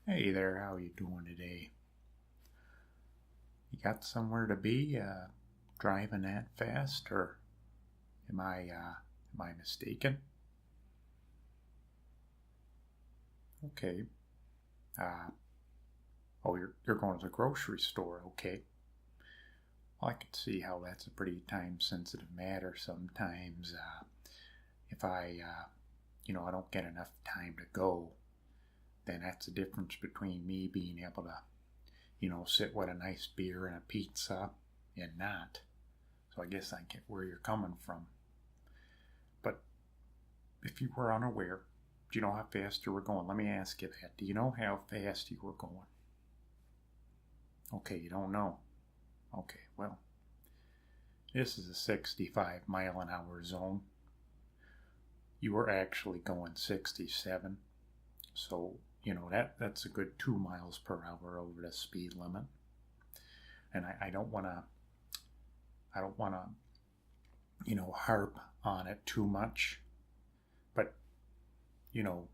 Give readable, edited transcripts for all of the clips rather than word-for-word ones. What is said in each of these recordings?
Hey there, how you doing today? You got somewhere to be driving that fast, or am I mistaken? Okay. Uh, oh, you're going to the grocery store. Okay. Well, I can see how that's a pretty time-sensitive matter sometimes. If I don't get enough time to go, then that's the difference between me being able to, sit with a nice beer and a pizza and not. So I guess I get where you're coming from. But if you were unaware, do you know how fast you were going? Let me ask you that. Do you know how fast you were going? Okay, you don't know. Okay, well, this is a 65 mile an hour zone. You were actually going 67. So, that's a good 2 miles per hour over the speed limit. And I don't want to, harp on it too much. But,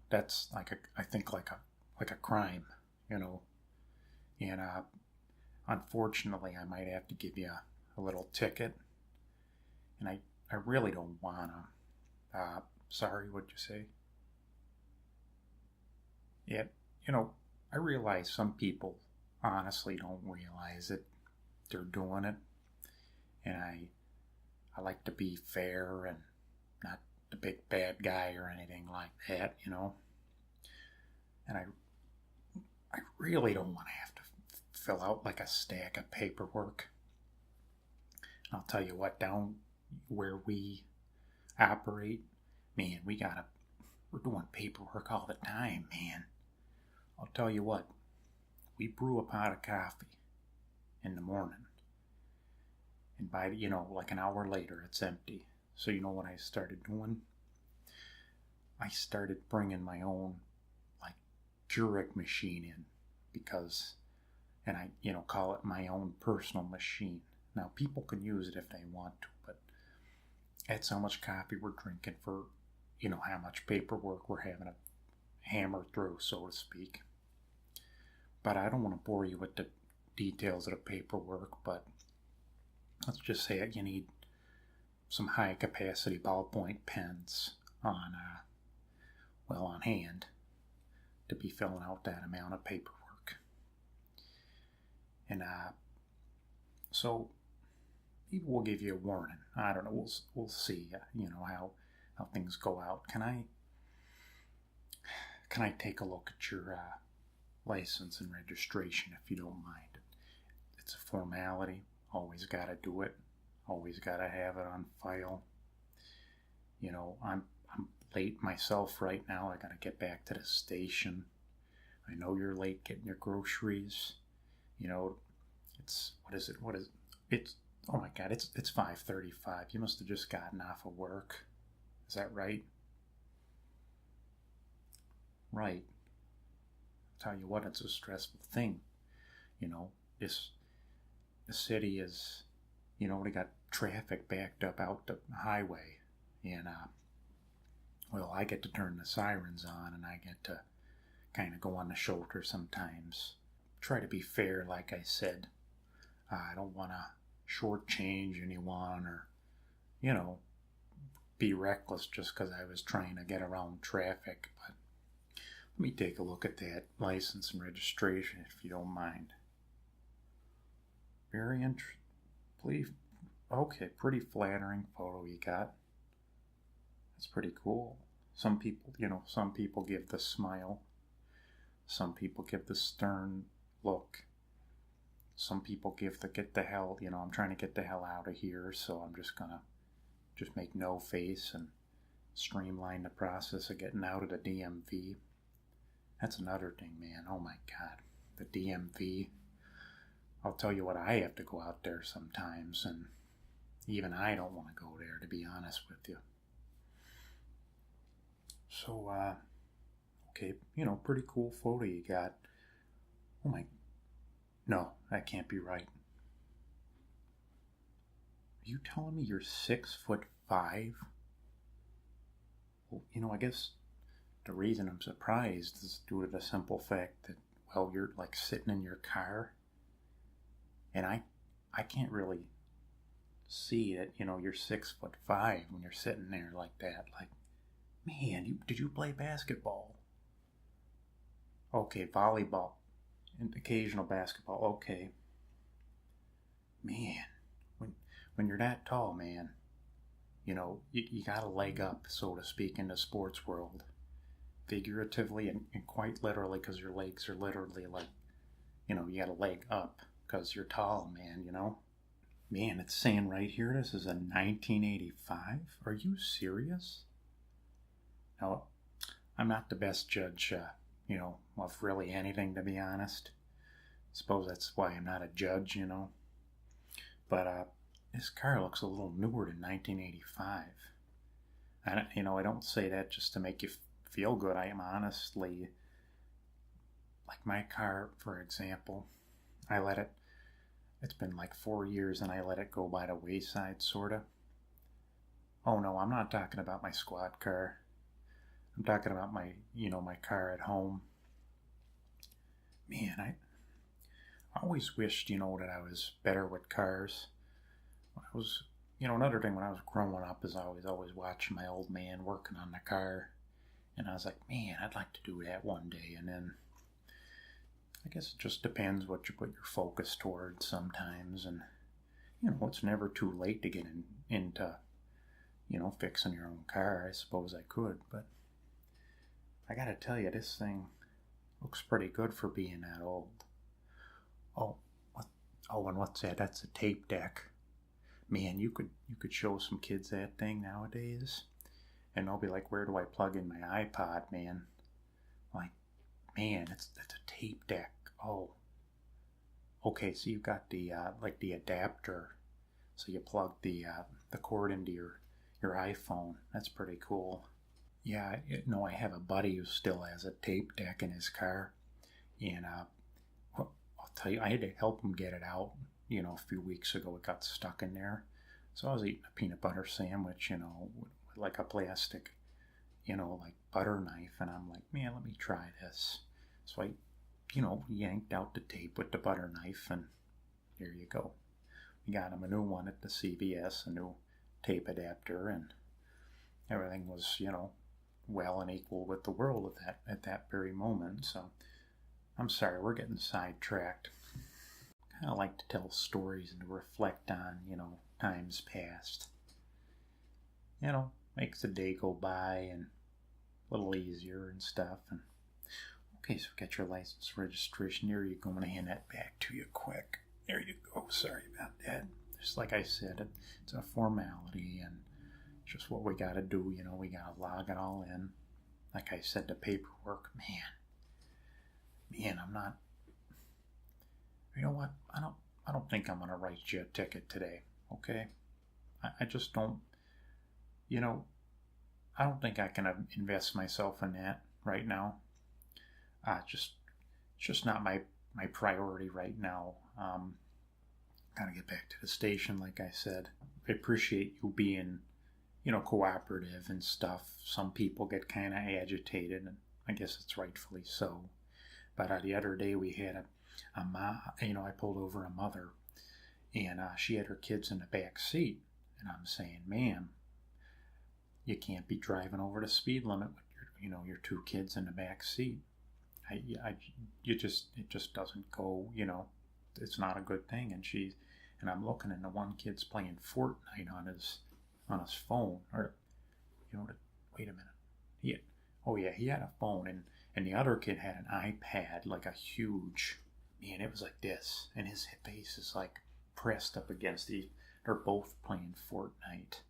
that's I think like a crime, you know. And unfortunately, I might have to give you a little ticket. And I really don't want to. Sorry, what'd you say? Yeah, I realize some people honestly don't realize it. They're doing it. And I like to be fair and not the big bad guy or anything like that. And I really don't want to have to fill out like a stack of paperwork. I'll tell you what, down where we operate, man, we're doing paperwork all the time, man. I'll tell you what, we brew a pot of coffee in the morning, and by like an hour later, it's empty. So you know what I started doing? I started bringing my own like Keurig machine in and I call it my own personal machine. Now people can use it if they want to, but that's how much coffee we're drinking for how much paperwork we're having to hammer through, so to speak. But I don't want to bore you with the details of the paperwork, but let's just say you need some high capacity ballpoint pens on hand to be filling out that amount of paperwork. And so maybe we'll give you a warning. I don't know. We'll see. How things go out. Can I take a look at your license and registration if you don't mind? It's a formality. Always got to do it. Always got to have it on file. I'm late myself right now. I got to get back to the station. I know you're late getting your groceries. It's what is it? It's oh my God! It's 5:35. You must have just gotten off of work. Is that right? Right. Tell you what, it's a stressful thing. This the city is, they got traffic backed up out the highway, and well, I get to turn the sirens on, and I get to kind of go on the shoulder sometimes. Try to be fair, like I said. I don't want to shortchange anyone or, be reckless just because I was trying to get around traffic. But let me take a look at that license and registration, if you don't mind. Very interesting. Okay, pretty flattering photo you got. That's pretty cool. Some people give the smile. Some people give the stern look. Some people give the get the hell, I'm trying to get the hell out of here, so I'm just gonna make no face and streamline the process of getting out of the DMV. That's another thing, man. Oh my God. The DMV. I'll tell you what, I have to go out there sometimes, and even I don't want to go there, to be honest with you. So, okay, pretty cool photo you got. Oh my, no, that can't be right. Are you telling me you're 6'5"? Well, I guess the reason I'm surprised is due to the simple fact that, well, you're like sitting in your car, and I can't really see it. You're 6'5" when you're sitting there like that. Like, man, did you play basketball? Okay, volleyball, and occasional basketball. Okay, man, when you're that tall, man, you got a leg up, so to speak, in the sports world, figuratively and quite literally, because your legs are literally like, you got a leg up because you're tall, man. Man, it's saying right here, this is a 1985. Are you serious? Now, I'm not the best judge, of really anything, to be honest. Suppose that's why I'm not a judge. But this car looks a little newer than 1985. I don't say that just to make you feel good. I am honestly, like my car, for example, it's been like 4 years and I let it go by the wayside, sorta. Oh no, I'm not talking about my squad car. I'm talking about my car at home. Man, I always wished, that I was better with cars. When I was, another thing when I was growing up is I was always watching my old man working on the car. And I was like, man, I'd like to do that one day. And then I guess it just depends what you put your focus towards sometimes. And, it's never too late to get into, fixing your own car. I suppose I could. But I got to tell you, this thing looks pretty good for being that old. And what's that? That's a tape deck. Man, you could show some kids that thing nowadays, and they'll be like, "Where do I plug in my iPod, man?" Like, man, that's a tape deck. Oh, okay. So you've got the the adapter, so you plug the cord into your iPhone. That's pretty cool. Yeah, I have a buddy who still has a tape deck in his car, and I'll tell you, I had to help him get it out. A few weeks ago, it got stuck in there. So I was eating a peanut butter sandwich, with like a plastic, like butter knife, and I'm like, man, let me try this. So I, yanked out the tape with the butter knife, and here you go. We got him a new one at the CVS, a new tape adapter, and everything was, well and equal with the world at that very moment. So I'm sorry, we're getting sidetracked. I like to tell stories and to reflect on, times past. Makes the day go by and a little easier and stuff. And okay, so get your license registration. Here you go. I'm going to hand that back to you quick. There you go. Sorry about that. Just like I said, it's a formality and it's just what we got to do. We got to log it all in. Like I said, the paperwork, man, I'm not. You know what? I don't think I'm gonna write you a ticket today. Okay? I just don't. I don't think I can invest myself in that right now. It's just not my priority right now. Gotta get back to the station, like I said. I appreciate you being, cooperative and stuff. Some people get kind of agitated, and I guess it's rightfully so. But the other day we had I pulled over a mother, and she had her kids in the back seat, and I'm saying, ma'am, you can't be driving over the speed limit with your two kids in the back seat. It just doesn't go. It's not a good thing. And I'm looking, and the one kid's playing Fortnite on his phone, or wait a minute, he had a phone, and the other kid had an iPad, like a huge. Man, it was like this, and his face is like pressed up against they're both playing Fortnite.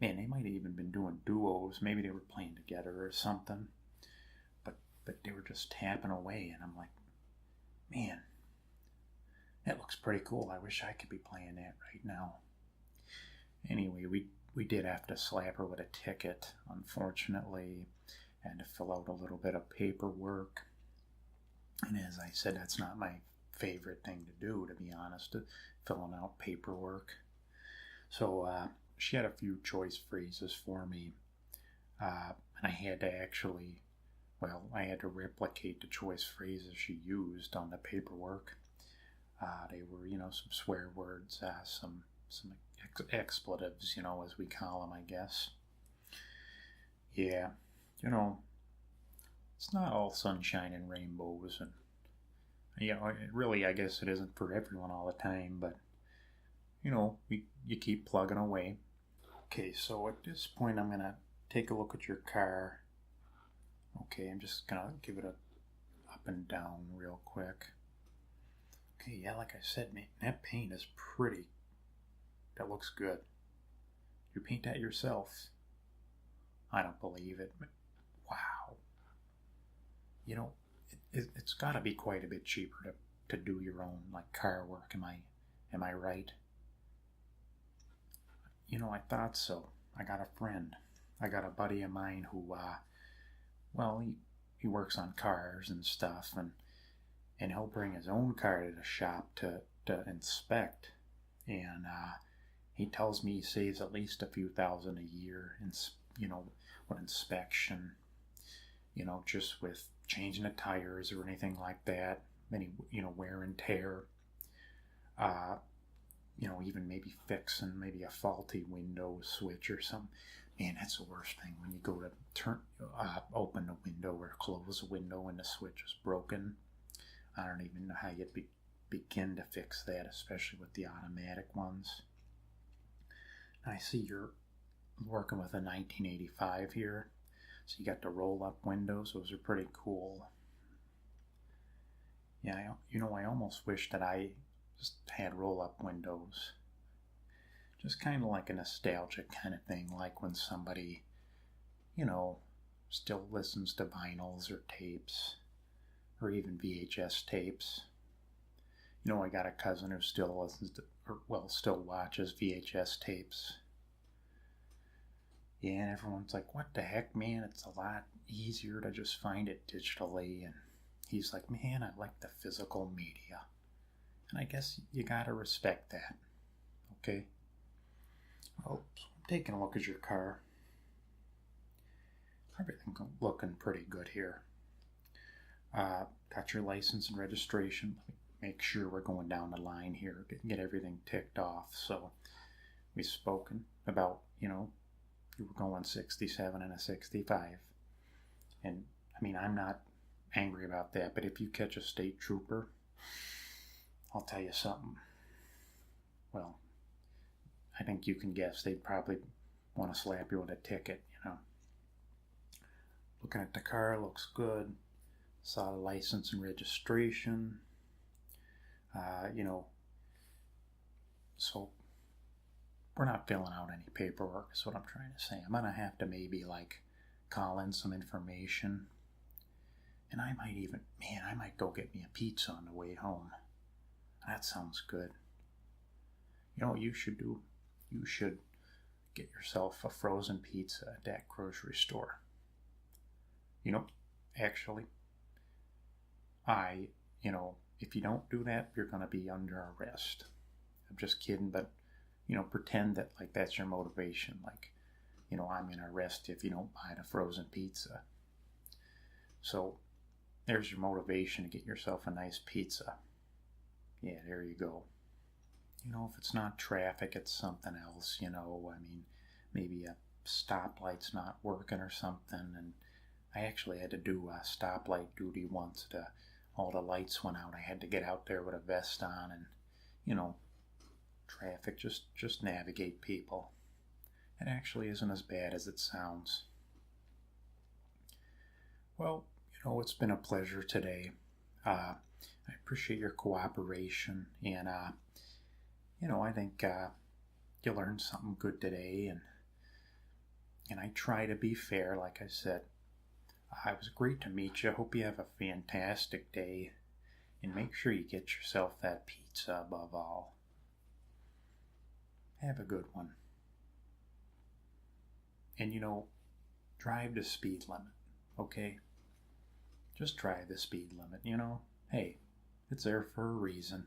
Man, they might have even been doing duos. Maybe they were playing together or something. But they were just tapping away, and I'm like, man, that looks pretty cool. I wish I could be playing that right now. Anyway, we did have to slap her with a ticket, unfortunately, and to fill out a little bit of paperwork. And as I said, that's not my favorite thing to do, to be honest, filling out paperwork. So she had a few choice phrases for me, and I had to actually well, I had to replicate the choice phrases she used on the paperwork. They were, some swear words, some expletives, as we call them, I guess. Yeah, you know, it's not all sunshine and rainbows, and really, I guess it isn't for everyone all the time, but you keep plugging away. Okay, so at this point, I'm gonna take a look at your car. Okay, I'm just gonna give it a up and down real quick. Okay, yeah, like I said, man, that paint is pretty. That looks good. You paint that yourself? I don't believe it. Wow. It's got to be quite a bit cheaper to do your own like car work. Am I right? I thought so. I got a friend. I got a buddy of mine who, well, he works on cars and stuff, and he'll bring his own car to the shop to inspect, and he tells me he saves at least a few thousand a year in with inspection, just with changing the tires or anything like that, any wear and tear, even maybe fixing maybe a faulty window switch or something. Man, that's the worst thing when you go to open the window or close the window and the switch is broken. I don't even know how you'd begin to fix that, especially with the automatic ones. I see you're working with a 1985 here, so you got the roll-up windows. Those are pretty cool. Yeah, I almost wish that I just had roll-up windows. Just kind of like a nostalgic kind of thing, like when somebody, still listens to vinyls or tapes, or even VHS tapes. I got a cousin who still listens to, still watches VHS tapes. Yeah, and everyone's like, what the heck, man? It's a lot easier to just find it digitally. And he's like, man, I like the physical media. And I guess you gotta respect that. Okay? Oh, so I'm taking a look at your car. Everything's looking pretty good here. Got your license and registration. Make sure we're going down the line here, get everything ticked off. So we've spoken about, you were going 67 and a 65. And I'm not angry about that, but if you catch a state trooper, I'll tell you something. Well, I think you can guess they'd probably want to slap you with a ticket, Looking at the car, looks good. Saw the license and registration. So we're not filling out any paperwork, is what I'm trying to say. I'm going to have to maybe call in some information. And I might go get me a pizza on the way home. That sounds good. You know what you should do? You should get yourself a frozen pizza at that grocery store. Actually, if you don't do that, you're going to be under arrest. I'm just kidding, but, pretend that, that's your motivation. I'm going to arrest you if you don't buy the frozen pizza. So, there's your motivation to get yourself a nice pizza. Yeah, there you go. If it's not traffic, it's something else, maybe a stoplight's not working or something, and I actually had to do a stoplight duty once. All the lights went out. I had to get out there with a vest on and, traffic, just navigate people. It actually isn't as bad as it sounds. Well, it's been a pleasure today. I appreciate your cooperation, and, I think you learned something good today, and I try to be fair, like I said. It was great to meet you. Hope you have a fantastic day. And make sure you get yourself that pizza above all. Have a good one. And drive the speed limit, okay? Just drive the speed limit, Hey, it's there for a reason.